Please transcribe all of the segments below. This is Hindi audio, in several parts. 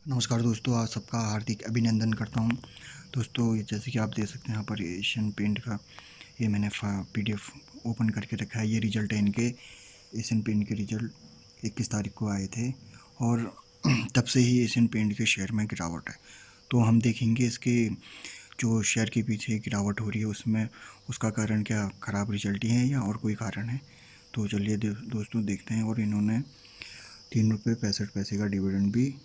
नमस्कार दोस्तों, आप सबका हार्दिक अभिनंदन करता हूं। दोस्तों, ये जैसे कि आप देख सकते हैं यहाँ पर एशियन पेंट का ये मैंने पीडीएफ ओपन करके रखा है। ये रिज़ल्ट है इनके एशियन पेंट के रिज़ल्ट 21 तारीख को आए थे और तब से ही एशियन पेंट के शेयर में गिरावट है। तो हम देखेंगे इसके जो शेयर के पीछे गिरावट हो रही है उसमें उसका कारण क्या ख़राब रिजल्ट ही है या और कोई कारण है। तो चलिए दोस्तों देखते हैं। और इन्होंने ₹3.65 का डिविडेंड भी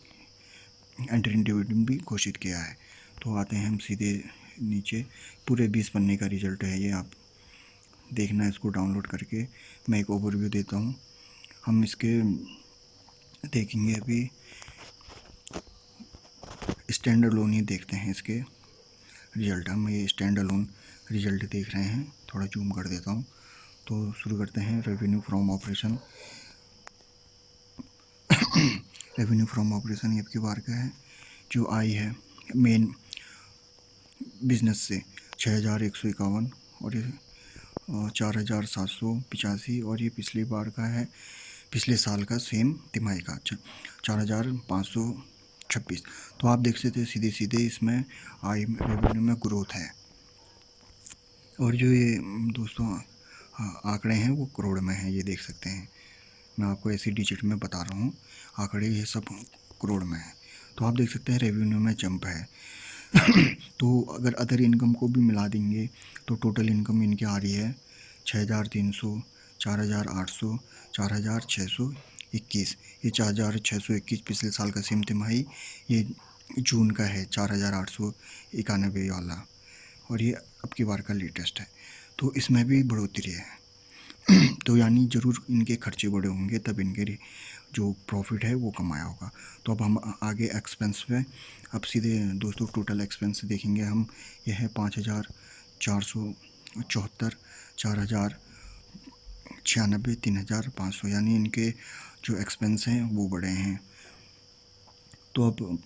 इंटरिम डिविडेंड भी घोषित किया है। तो आते हैं हम सीधे नीचे। पूरे 20 पन्ने का रिजल्ट है ये, आप देखना इसको डाउनलोड करके। मैं एक ओवरव्यू देता हूँ। हम इसके देखेंगे अभी स्टैंड अलोन ही देखते हैं इसके रिजल्ट। हम ये स्टैंड अलोन रिजल्ट देख रहे हैं, थोड़ा जूम कर देता हूँ। तो शुरू करते हैं। Revenue from operation revenue from operation ये आपकी बार का है। जो आई है मेन बिजनेस से 6151 और ये 4785 और ये पिछली बार का है, पिछले साल का सेम तिमाही का 4526। तो आप देख सकते हैं सीधे सीधे इसमें आई रेवेन्यू में ग्रोथ है। और जो ये दोस्तों आंकड़े हैं वो करोड़ में हैं, ये देख सकते हैं। मैं आपको ऐसी डिजिट में बता रहा हूँ, आंकड़े ये सब करोड़ में है। तो आप देख सकते हैं रेवेन्यू में जंप है। तो अगर अदर इनकम को भी मिला देंगे तो टोटल इनकम इनकी आ रही है 6300, 4800, 4621। ये 4621 पिछले साल का सेम तिमाही, ये जून का है 4891 वाला, और ये अब की बार का लेटेस्ट है। तो इसमें भी बढ़ोतरी है। तो यानी ज़रूर इनके खर्चे बड़े होंगे तब इनके जो प्रॉफिट है वो कमाया होगा। तो अब हम आगे एक्सपेंस पे अब सीधे दोस्तों टोटल एक्सपेंस देखेंगे हम। यह है 5474, 4096, 3500, यानी इनके जो एक्सपेंस हैं वो बड़े हैं। तो अब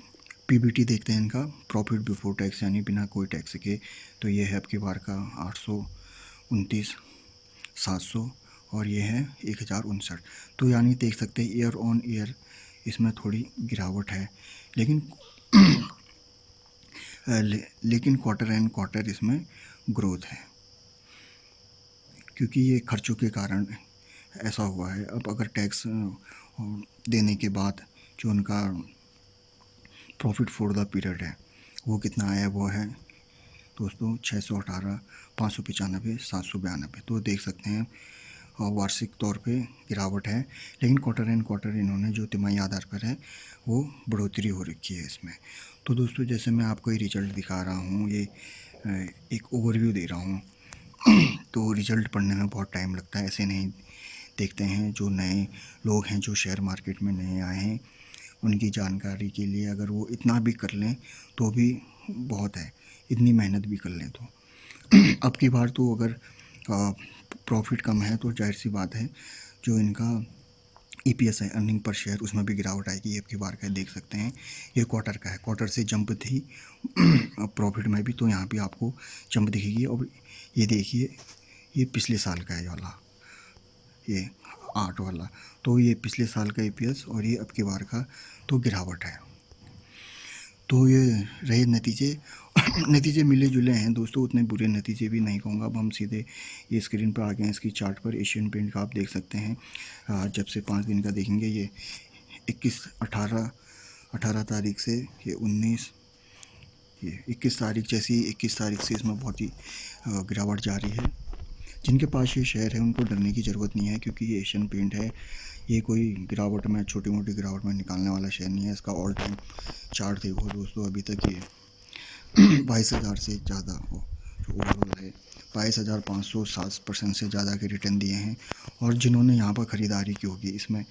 पीबीटी देखते हैं इनका, प्रॉफिट बिफोर टैक्स यानी बिना कोई टैक्स के। तो ये है अब की बार का 829, 700 और ये है 1059। तो यानी देख सकते हैं ईयर ऑन ईयर इसमें थोड़ी गिरावट है, लेकिन क्वार्टर एंड क्वार्टर इसमें ग्रोथ है, क्योंकि ये खर्चों के कारण ऐसा हुआ है। अब अगर टैक्स देने के बाद जो उनका प्रॉफिट फॉर द पीरियड है वो कितना आया, वो है दोस्तों 618, 595, 792। तो देख सकते हैं वार्षिक तौर पे गिरावट है, लेकिन क्वार्टर एंड क्वार्टर इन्होंने जो तिमाही आधार पर है वो बढ़ोतरी हो रखी है इसमें। तो दोस्तों जैसे मैं आपको ये रिज़ल्ट दिखा रहा हूँ, ये एक ओवरव्यू दे रहा हूँ। तो रिज़ल्ट पढ़ने में बहुत टाइम लगता है, ऐसे नहीं देखते हैं। जो नए लोग हैं जो शेयर मार्केट में नए आए हैं उनकी जानकारी के लिए अगर वो इतना भी कर लें तो भी बहुत है, इतनी मेहनत भी कर लें तो। अब की बार तो अगर प्रॉफिट कम है तो जाहिर सी बात है जो इनका ईपीएस है, अर्निंग पर शेयर, उसमें भी गिरावट आएगी। ये आपकी बार का देख सकते हैं, ये क्वार्टर का है, क्वार्टर से जंप थी प्रॉफिट में भी, तो यहाँ भी आपको जंप दिखेगी। और ये देखिए ये पिछले साल का है वाला, ये 8 वाला, तो ये पिछले साल का ईपीएस और ये अब की बार का, तो गिरावट है। तो ये रहे नतीजे। नतीजे मिले जुले हैं दोस्तों, उतने बुरे नतीजे भी नहीं कहूँगा। अब हम सीधे ये स्क्रीन पर आ गए हैं, इसकी चार्ट पर एशियन पेंट का आप देख सकते हैं। जब से 5 दिन का देखेंगे, ये 18 तारीख से ये 19, ये 21 तारीख, जैसी 21 तारीख से इसमें बहुत ही गिरावट जारी है। जिनके पास ये शेयर है उनको डरने की ज़रूरत नहीं है, क्योंकि ये एशियन पेंट है, ये कोई गिरावट में, छोटी मोटी गिरावट में निकालने वाला शेयर नहीं है। इसका ऑल टाइम चार्ट देखो दोस्तों, अभी तक ये 22,000 से ज़्यादा जो ओवरऑल है 22,507% से ज़्यादा के रिटर्न दिए हैं। और जिन्होंने यहाँ पर ख़रीदारी की होगी इसमें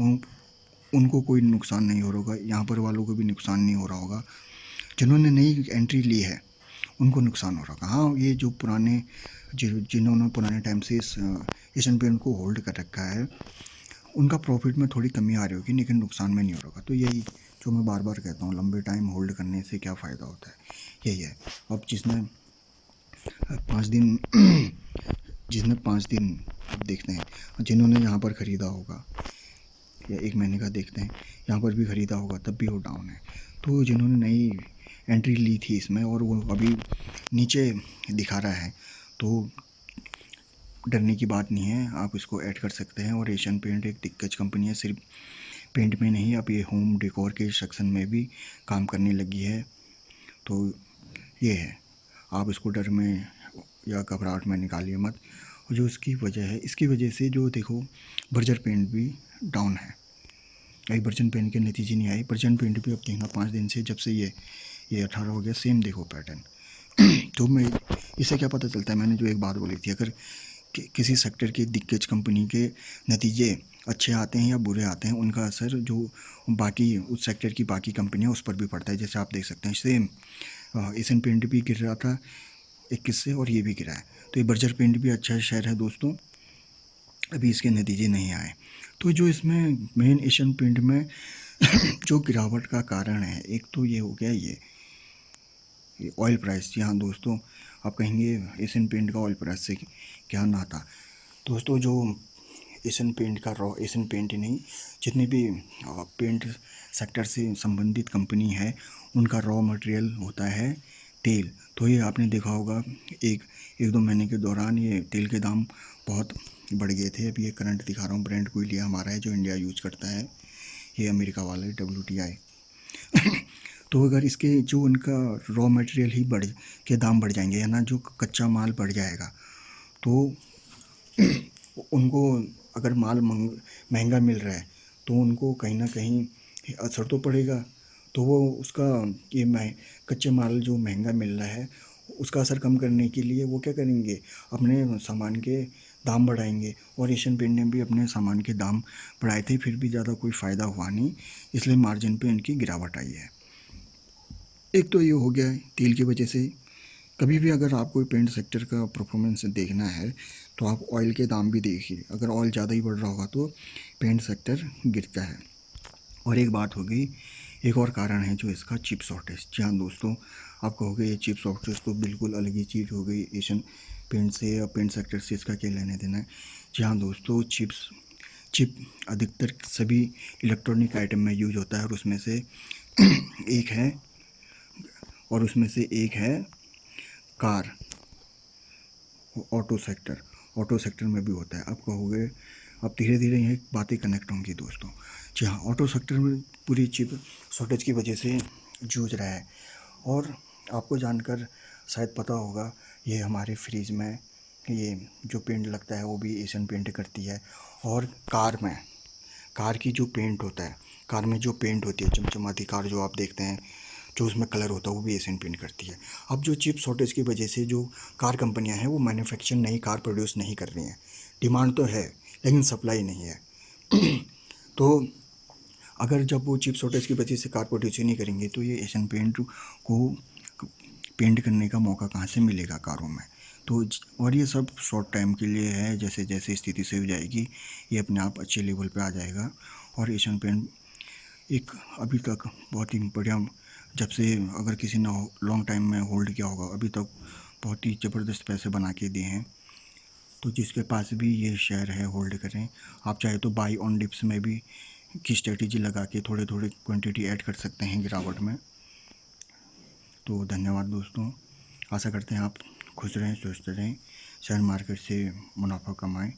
उनको कोई नुकसान नहीं हो रहा होगा, यहाँ पर वालों को भी नुकसान नहीं हो रहा होगा। जिन्होंने नई एंट्री ली है उनको नुकसान हो रहा होगा। हाँ, ये जो पुराने जिन्होंने पुराने टाइम से इस एशियन पेंट को होल्ड कर रखा है उनका प्रॉफिट में थोड़ी कमी आ रही होगी, लेकिन नुकसान में नहीं हो रहा। तो यही जो मैं बार बार कहता हूँ, लंबे टाइम होल्ड करने से क्या फ़ायदा होता है, यही है। अब जिसने 5 दिन अब देखते हैं, जिन्होंने यहाँ पर ख़रीदा होगा या 1 महीने का देखते हैं, यहाँ पर भी ख़रीदा होगा तब भी वो डाउन है। तो जिन्होंने नई एंट्री ली थी इसमें और वो अभी नीचे दिखा रहा है, तो डरने की बात नहीं है, आप इसको ऐड कर सकते हैं। और एशियन पेंट एक दिग्गज कंपनी है, सिर्फ पेंट में नहीं, अब ये होम डेकोर के सेक्शन में भी काम करने लगी है। तो ये है, आप इसको डर में या घबराहट में निकालिए मत। और जो इसकी वजह है, इसकी वजह से जो देखो बर्जर पेंट भी डाउन है। अभी बर्जर पेंट के नतीजे नहीं आए, बर्जर पेंट भी अब देखना 5 दिन से, जब से ये 18 हो गया, सेम देखो पैटर्न। तो मैं इससे क्या पता चलता है, मैंने जो एक बात बोली थी, अगर किसी सेक्टर की दिग्गज कंपनी के नतीजे अच्छे आते हैं या बुरे आते हैं, उनका असर जो बाकी उस सेक्टर की बाकी कंपनियां उस पर भी पड़ता है। जैसे आप देख सकते हैं, सेम एशियन पेंट भी गिर रहा था 21 से, और ये भी गिरा है। तो ये बर्जर पेंट भी अच्छा शेयर है दोस्तों, अभी इसके नतीजे नहीं आए। तो जो इसमें मेन एशियन पेंट में जो गिरावट का कारण है, एक तो ये हो गया ये ऑयल प्राइस। जी हाँ दोस्तों, आप कहेंगे एशियन पेंट का ऑयल प्राइस से क्या नाता। दोस्तों जो एशियन पेंट का एशियन पेंट ही नहीं, जितने भी पेंट सेक्टर से संबंधित कंपनी है, उनका रॉ मटेरियल होता है तेल। तो ये आपने देखा होगा, एक 2 महीने के दौरान ये तेल के दाम बहुत बढ़ गए थे। अभी ये करंट दिखा रहा हूँ, ब्रांड कोई लिया हमारा है जो इंडिया यूज करता है, ये अमेरिका वाला है WTI। तो अगर इसके जो उनका रॉ मटेरियल ही के दाम बढ़ जाएंगे, या ना जो कच्चा माल बढ़ जाएगा, तो उनको अगर माल महंगा मिल रहा है तो उनको कहीं ना कहीं असर तो पड़ेगा। तो वो उसका कच्चे माल जो महंगा मिल रहा है उसका असर कम करने के लिए वो क्या करेंगे, अपने सामान के दाम बढ़ाएंगे। और एशियन पेंट ने भी अपने सामान के दाम बढ़ाए थे, फिर भी ज़्यादा कोई फ़ायदा हुआ नहीं, इसलिए मार्जिन पे इनकी गिरावट आई है। एक तो ये हो गया है तेल की वजह से। कभी भी अगर आपको पेंट सेक्टर का परफॉर्मेंस देखना है तो आप ऑयल के दाम भी देखिए, अगर ऑयल ज़्यादा ही बढ़ रहा होगा तो पेंट सेक्टर गिरता है। और एक बात हो गई, एक और कारण है जो इसका, चिप शॉर्टेज। जी हाँ दोस्तों, आप कहोगे ये चिप शॉर्टेज तो बिल्कुल अलग ही चीज़ हो गई, एशियन पेंट से या पेंट सेक्टर से इसका क्या लेने देना है। जी हाँ दोस्तों, चिप अधिकतर सभी इलेक्ट्रॉनिक आइटम में यूज होता है, और उसमें से एक है कार, ऑटो सेक्टर में भी होता है। आप कहोगे अब धीरे धीरे ये बातें कनेक्ट होंगी दोस्तों। जी हाँ, ऑटो सेक्टर में पूरी चिप शॉर्टेज की वजह से जूझ रहा है। और आपको जानकर शायद पता होगा, ये हमारे फ्रिज में ये जो पेंट लगता है वो भी एशियन पेंट करती है। और कार की जो पेंट होता है, कार में जो पेंट होती है, चमचमाती कार जो आप देखते हैं, जो उसमें कलर होता है, वो भी एशियन पेंट करती है। अब जो चिप शॉर्टेज की वजह से जो कार कंपनियां हैं वो मैन्युफैक्चर नई कार प्रोड्यूस नहीं कर रही हैं। डिमांड तो है लेकिन सप्लाई नहीं है। तो अगर जब वो चिप शॉर्टेज की वजह से कार प्रोड्यूस नहीं करेंगे तो ये एशियन पेंट को पेंट करने का मौका कहाँ से मिलेगा कारों में। तो और ये सब शॉर्ट टाइम के लिए है, जैसे जैसे स्थिति सही हो जाएगी ये अपने आप अच्छे लेवल पे आ जाएगा। और एशियन पेंट एक अभी तक बहुत ही बढ़िया, जब से अगर किसी ने लॉन्ग टाइम में होल्ड किया होगा, अभी तक बहुत ही ज़बरदस्त पैसे बना के दिए हैं। तो जिसके पास भी ये शेयर है होल्ड करें। आप चाहे तो बाई ऑन डिप्स में भी की स्ट्रेटेजी लगा के थोड़े थोड़े क्वांटिटी ऐड कर सकते हैं गिरावट में। तो धन्यवाद दोस्तों, आशा करते हैं आप खुश रहें, स्वस्थ रहें, शेयर मार्केट से मुनाफा कमाएं।